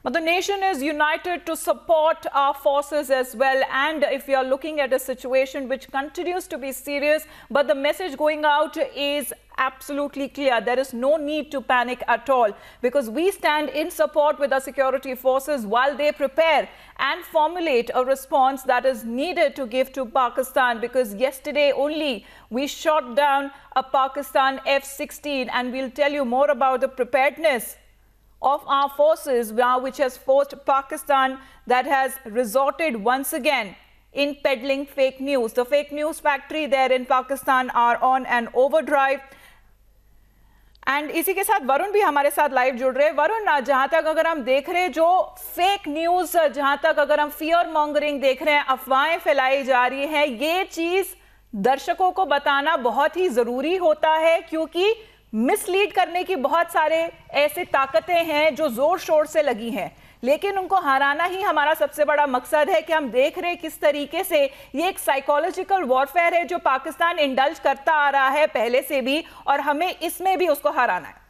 But the nation is united to support our forces as well. And if we are looking at a situation which continues to be serious, but the message going out is absolutely clear. There is no need to panic at all, because we stand in support with our security forces while they prepare and formulate a response that is needed to give to Pakistan. Because yesterday only we shot down a Pakistan F-16, and we'll tell you more about the preparedness of our forces, which has forced Pakistan that has resorted once again in peddling fake news. The fake news factory there in Pakistan are on an overdrive. And इसी के साथ वरुण भी हमारे साथ live जुड़ रहे हैं। वरुण, जहां तक अगर हम देख रहे हैं जो फेक न्यूज, जहां तक अगर हम फियर मॉन्गरिंग देख रहे हैं, अफवाहें फैलाई जा रही हैं, ये चीज दर्शकों को बताना बहुत ही जरूरी होता है, क्योंकि मिसलीड करने की बहुत सारे ऐसे ताकतें हैं जो जोर शोर से लगी हैं, लेकिन उनको हराना ही हमारा सबसे बड़ा मकसद है। कि हम देख रहे हैं किस तरीके से ये एक साइकोलॉजिकल वॉरफेयर है जो पाकिस्तान इंडल्ज करता आ रहा है पहले से भी, और हमें इसमें भी उसको हराना है।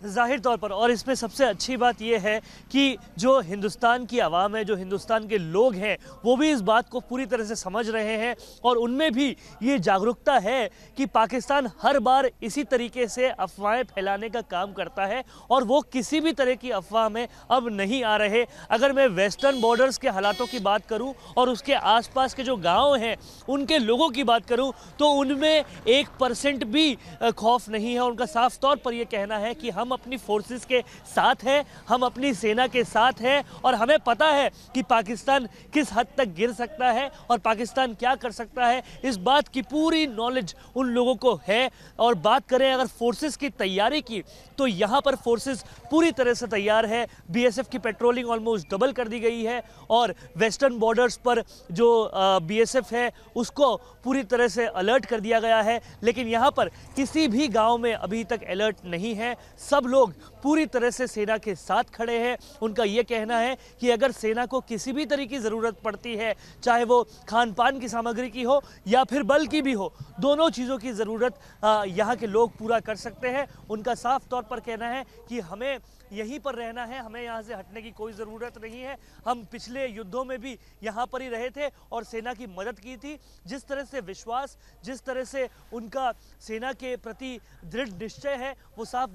जाहिर तौर पर, और इसमें सबसे अच्छी बात यह है कि जो हिंदुस्तान की आवाम है, जो हिंदुस्तान के लोग हैं, वो भी इस बात को पूरी तरह से समझ रहे हैं और उनमें भी ये जागरूकता है कि पाकिस्तान हर बार इसी तरीके से अफवाहें फैलाने का काम करता है और वो किसी भी तरह की अफवाह में अब नहीं आ रहे। अगर मैं वेस्टर्न बॉर्डर्स के हालातों की बात करूं और उसके आसपास के जो गाँव हैं उनके लोगों की बात करूँ तो उनमें 1% भी खौफ नहीं है। उनका साफ तौर पर यह कहना है कि हम अपनी फोर्सेस के साथ हैं, हम अपनी सेना के साथ हैं और हमें पता है कि पाकिस्तान किस हद तक गिर सकता है और पाकिस्तान क्या कर सकता है। इस बात की पूरी नॉलेज उन लोगों को है। और बात करें अगर फोर्सेस की तैयारी की, तो यहाँ पर फोर्सेस पूरी तरह से तैयार है। बीएसएफ की पेट्रोलिंग ऑलमोस्ट डबल कर दी गई है और वेस्टर्न बॉर्डर्स पर जो बीएसएफ है उसको पूरी तरह से अलर्ट कर दिया गया है। लेकिन यहाँ पर किसी भी गांव में अभी तक अलर्ट नहीं है। सब लोग पूरी तरह से सेना के साथ खड़े हैं। उनका यह कहना है कि अगर सेना को किसी भी तरह की ज़रूरत पड़ती है, चाहे वो खान पान की सामग्री की हो या फिर बल की भी हो, दोनों चीज़ों की ज़रूरत यहाँ के लोग पूरा कर सकते हैं। उनका साफ तौर पर कहना है कि हमें यहीं पर रहना है, हमें यहाँ से हटने की कोई ज़रूरत नहीं है। हम पिछले युद्धों में भी यहाँ पर ही रहे थे और सेना की मदद की थी। जिस तरह से विश्वास, जिस तरह से उनका सेना के प्रति दृढ़ निश्चय है, वो साफ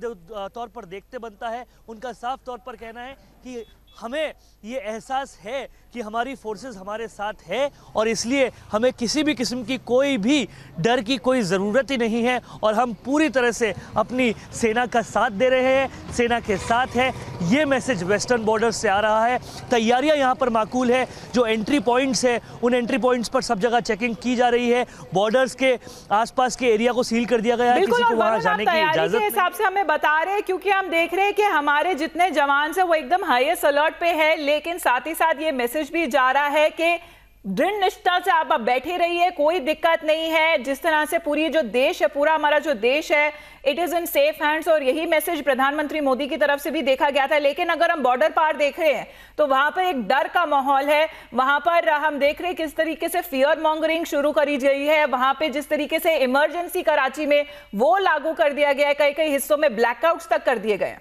तौर पर देखते बनता है। उनका साफ तौर पर कहना है कि हमें ये एहसास है कि हमारी फोर्सेस हमारे साथ है और इसलिए हमें किसी भी किस्म की कोई भी डर की कोई ज़रूरत ही नहीं है और हम पूरी तरह से अपनी सेना का साथ दे रहे हैं, सेना के साथ है। ये मैसेज वेस्टर्न बॉर्डर्स से आ रहा है। तैयारियां यहाँ पर माकूल है। जो एंट्री पॉइंट्स है उन एंट्री पॉइंट्स पर सब जगह चेकिंग की जा रही है। बॉर्डर्स के आसपास के एरिया को सील कर दिया गया है, किसी को वहाँ जाने की इजाज़त नहीं। हिसाब से हमें बता रहे हैं, क्योंकि हम देख रहे हैं कि हमारे जितने जवान से वो एकदम हाईएस्ट अलर्ट पे है, लेकिन साथ ही साथ ये मैसेज भी जा रहा है कि दृढ़ निष्ठा से आप बैठे रहिए, कोई दिक्कत नहीं है। जिस तरह से पूरी जो देश है, पूरा हमारा जो देश है, it is in safe hands, और यही मैसेज प्रधानमंत्री मोदी की तरफ से भी देखा गया था। लेकिन अगर हम बॉर्डर पार देख रहे हैं तो वहां पर एक डर का माहौल है। वहां पर हम देख रहे हैं किस तरीके से फियर मॉन्गरिंग शुरू करी गई है। वहां पे जिस तरीके से इमरजेंसी कराची में वो लागू कर दिया गया है, कई कई हिस्सों में ब्लैकआउट्स तक कर दिए गए।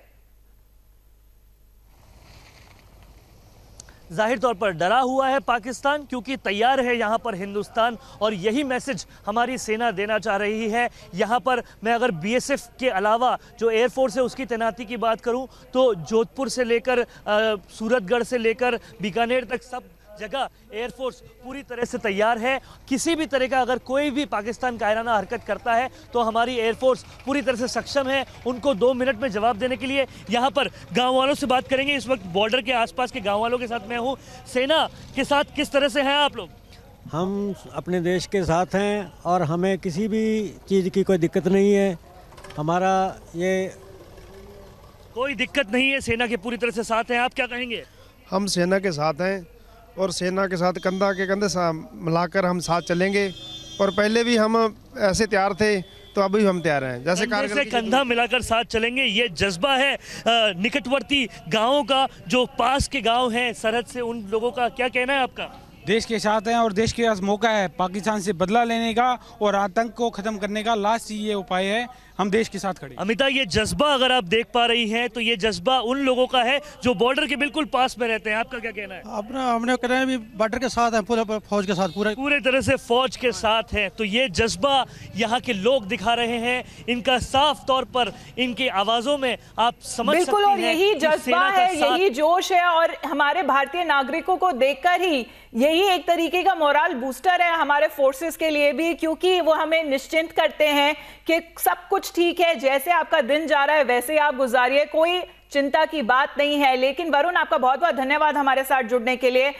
जाहिर तौर पर डरा हुआ है पाकिस्तान, क्योंकि तैयार है यहाँ पर हिंदुस्तान और यही मैसेज हमारी सेना देना चाह रही है। यहाँ पर मैं अगर बीएसएफ के अलावा जो एयरफोर्स है उसकी तैनाती की बात करूँ तो जोधपुर से लेकर सूरतगढ़ से लेकर बीकानेर तक सब जगह एयरफोर्स पूरी तरह से तैयार है। किसी भी तरह का अगर कोई भी पाकिस्तान कायराना हरकत करता है तो हमारी एयरफोर्स पूरी तरह से सक्षम है उनको 2 मिनट में जवाब देने के लिए। यहाँ पर गांव वालों से बात करेंगे। इस वक्त बॉर्डर के आसपास के गांव वालों के साथ मैं हूँ। सेना के साथ किस तरह से हैं आप लोग? हम अपने देश के साथ हैं और हमें किसी भी चीज़ की कोई दिक्कत नहीं है। हमारा ये कोई दिक्कत नहीं है, सेना के पूरी तरह से साथ हैं। आप क्या कहेंगे? हम सेना के साथ हैं और सेना के साथ कंधा के कंधे मिलाकर हम साथ चलेंगे। और पहले भी हम ऐसे तैयार थे तो अभी हम तैयार हैं, जैसे कारगिल से कंधा मिलाकर साथ चलेंगे। ये जज्बा है निकटवर्ती गांवों का, जो पास के गांव हैं सरहद से, उन लोगों का। क्या कहना है आपका? देश के साथ हैं और देश के पास मौका है पाकिस्तान से बदला लेने का और आतंक को ख़त्म करने का। लास्ट ये उपाय है। हम देश के साथ खड़े। अमिता, ये जज्बा अगर आप देख पा रही हैं तो ये जज्बा उन लोगों का है जो बॉर्डर के बिल्कुल पास में रहते हैं। आपका क्या कहना है? अपना हमने कह रहे हैं बॉर्डर के साथ हैं, पूरे फौज के साथ, पूरे तरह से फौज के साथ है। तो ये जज्बा यहाँ के लोग दिखा रहे हैं, इनका साफ तौर पर इनकी आवाजों में आप समझ सकती हैं। बिल्कुल, और यही जज्बा है, यही जोश है, और हमारे भारतीय नागरिकों को देखकर ही यही एक तरीके का मोरल बूस्टर है हमारे फोर्सेस के लिए भी, क्योंकि वो हमें निश्चिंत करते हैं कि सब कुछ ठीक है, जैसे आपका दिन जा रहा है वैसे ही आप गुजारिए, कोई चिंता की बात नहीं है। लेकिन वरुण, आपका बहुत बहुत धन्यवाद हमारे साथ जुड़ने के लिए।